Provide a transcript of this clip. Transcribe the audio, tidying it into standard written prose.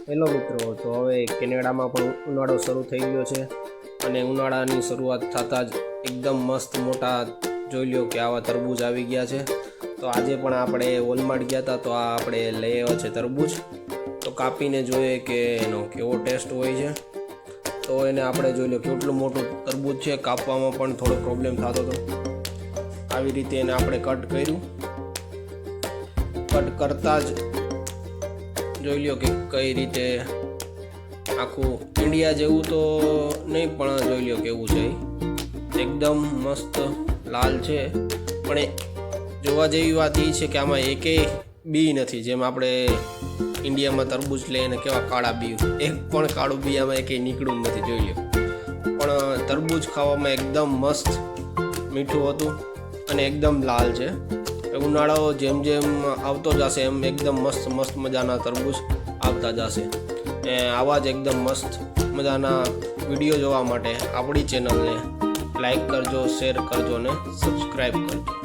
Hello મિત્રો, તો હવે કેનેડામાં પણ ઉનાળો શરૂ થઈ ગયો છે અને ઉનાળાની શરૂઆત થતાં જ એકદમ મસ્ત મોટા જોઈ લ્યો કે આવા તરબૂચ આવી ગયા છે। તો આજે પણ આપણે વોલમાર્ટ ગયા હતા, તો આ આપણે લઈ આવ્યા છે તરબૂચ। તો કાપીને જોઈએ કે એનો કેવો ટેસ્ટ હોય છે। તો એને આપણે જોઈ લો કેટલું મોટું તરબૂચ છે, કાપવામાં પણ થોડો પ્રોબ્લેમ થતો હતો। આવી રીતે એને આપણે કટ કર્યું। કટ કરતાં જ જોઈ લ્યો કે કઈ રીતે આખું ઇન્ડિયા જેવું તો નહીં, પણ જોઈ લ્યો કેવું છે, એકદમ મસ્ત લાલ છે। પણ જોવા જેવી વાત એ છે કે આમાં એકેય બી નથી, જેમ આપણે ઇન્ડિયામાં તરબૂચ લઈને કેવા કાળા બી, એક પણ કાળું બી આમાં એકેય નીકળ્યું નથી, જોઈ લ્યો। પણ તરબૂચ ખાવામાં એકદમ મસ્ત મીઠું હતું અને એકદમ લાલ છે। ઉનાળો જેમ જેમ આવતો જશે એમ એકદમ મસ્ત મજાના તરબૂચ આવતા જશે। આવા જ એકદમ મસ્ત મજાના વિડીયો જોવા માટે આપણી ચેનલને લાઈક કરજો, શેર કરજો અને સબસ્ક્રાઈબ કરજો।